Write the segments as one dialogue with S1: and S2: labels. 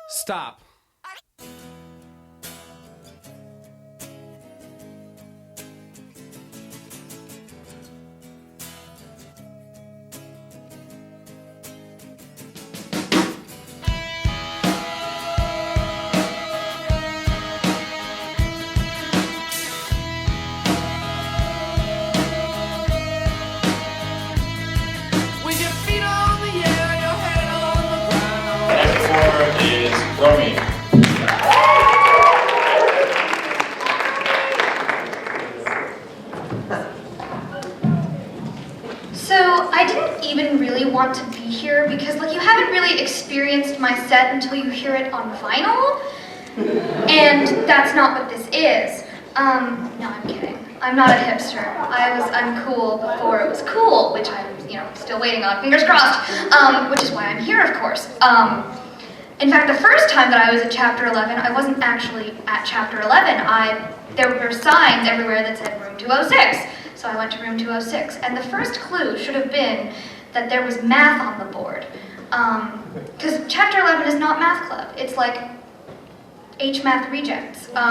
S1: Stop.
S2: Is Romy.
S3: So I didn't even really want to be here because you haven't really experienced my set until you hear it on vinyl. And that's not what this is. No, I'm kidding. I'm not a hipster. I'm cool before it was cool, which I'm, still waiting on, fingers crossed, which is why I'm here, of course. In fact, the first time that I was at Chapter 11, I wasn't actually at Chapter 11. There were signs everywhere that said Room 206. So I went to Room 206, and the first clue should have been that there was math on the board. Because Chapter 11 is not math club. It's like H-math rejects. But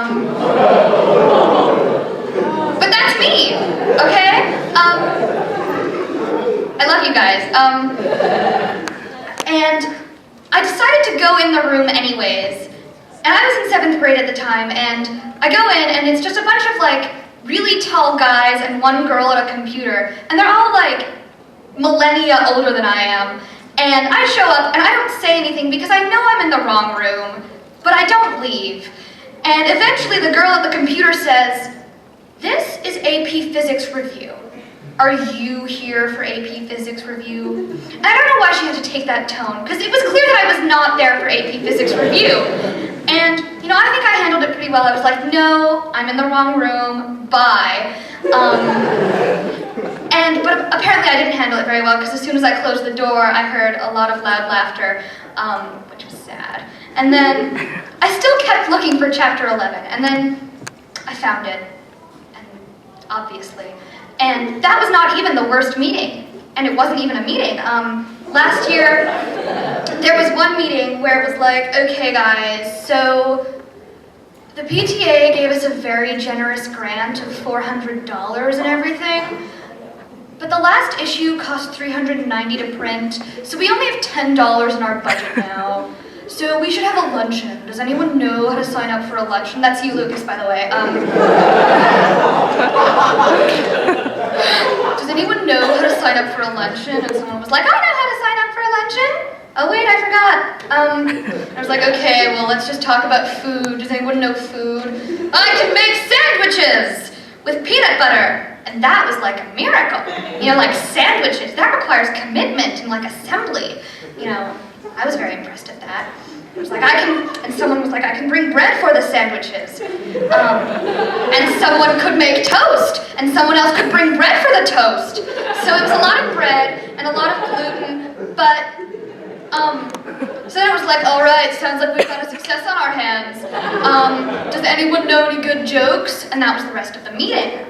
S3: that's me, okay? I love you guys. And I decided to go in the room anyways, and I was in 7th grade at the time, and I go in, and it's just a bunch of, really tall guys and one girl at a computer, and they're all, millennia older than I am, and I show up, and I don't say anything because I know I'm in the wrong room, but I don't leave, and eventually the girl at the computer says, "This is AP Physics Review. Are you here for AP Physics Review?" And I don't know why she had to take that tone, because it was clear that I was not there for AP Physics Review. And, I think I handled it pretty well. I was like, "No, I'm in the wrong room, bye." But apparently I didn't handle it very well, because as soon as I closed the door, I heard a lot of loud laughter, which was sad. And then I still kept looking for Chapter 11, and then I found it, and obviously. And that was not even the worst meeting, and it wasn't even a meeting. Last year, there was one meeting where it was like, "Okay guys, so the PTA gave us a very generous grant of $400 and everything, but the last issue cost $390 to print, so we only have $10 in our budget now. So we should have a luncheon. Does anyone know how to sign up for a luncheon?" That's you, Lucas, by the way. "Does anyone know how to sign up for a luncheon?" And someone was like, "I know how to sign up for a luncheon. Oh wait, I forgot." I was like, "Okay, well let's just talk about food. Does anyone know food?" "I can make sandwiches with peanut butter." And that was like a miracle. Sandwiches, that requires commitment and assembly. I was very impressed at that. I was like, and someone was like, "I can bring bread for the sandwiches." And someone could make toast, and someone else could bring bread for the toast. So it was a lot of bread and a lot of gluten, but, so then it was like, "All right, sounds like we've got a success on our hands. Does anyone know any good jokes?" And that was the rest of the meeting.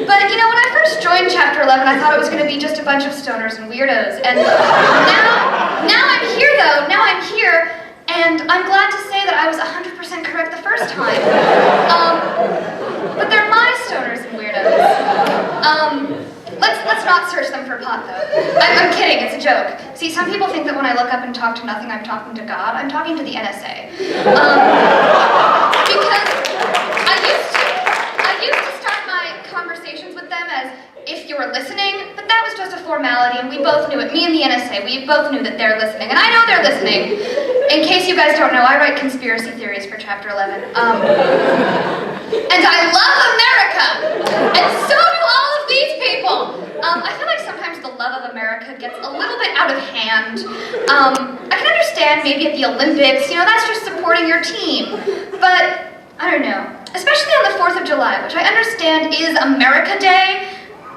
S3: But, when I first joined Chapter 11, I thought it was going to be just a bunch of stoners and weirdos. And now I'm here, though. Now I'm here, and I'm glad to say that I was 100% correct the first time. But they're my stoners and weirdos. Let's not search them for pot, though. I'm kidding, it's a joke. See, some people think that when I look up and talk to nothing, I'm talking to God. I'm talking to the NSA. Because I used to start my conversations with them as, "If you were listening," but that was just a formality, and we both knew it. Me and the NSA, we both knew that they're listening, and I know they're listening. In case you guys don't know, I write conspiracy theories for Chapter 11. And I love America! And so do all of these people! I feel like sometimes the love of America gets a little bit out of hand. I can understand maybe at the Olympics, that's just supporting your team. But, I don't know. Especially on the 4th of July, which I understand is America Day,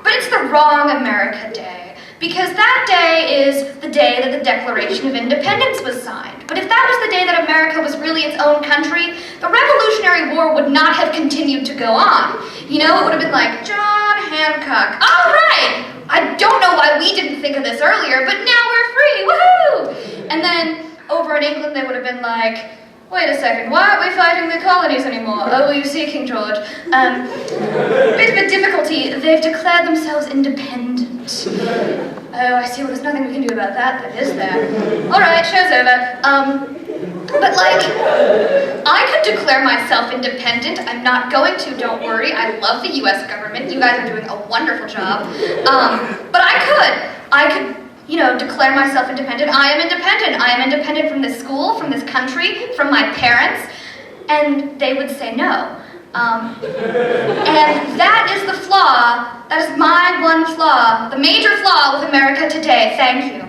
S3: but it's the wrong America Day. Because that day is the day that the Declaration of Independence was signed. But if that was the day that America was really its own country, the Revolutionary War would not have continued to go on. It would have been like, John Hancock. All right! I don't know why we didn't think of this earlier, but now we're free, woohoo! And then over in in England, they would have been like, wait a second, why aren't we fighting the colonies anymore? Oh, you see, King George. Bit of a difficulty, they've declared themselves independent. Oh, I see, well, there's nothing we can do about that, then, is there? Alright, show's over. But like, I could declare myself independent. I'm not going to, don't worry. I love the US government. You guys are doing a wonderful job. But I could, you know, declare myself independent. I am independent. I am independent from this school, from this country, from my parents. And they would say no. And that is the flaw, that is my one flaw, the major flaw with America today. Thank you.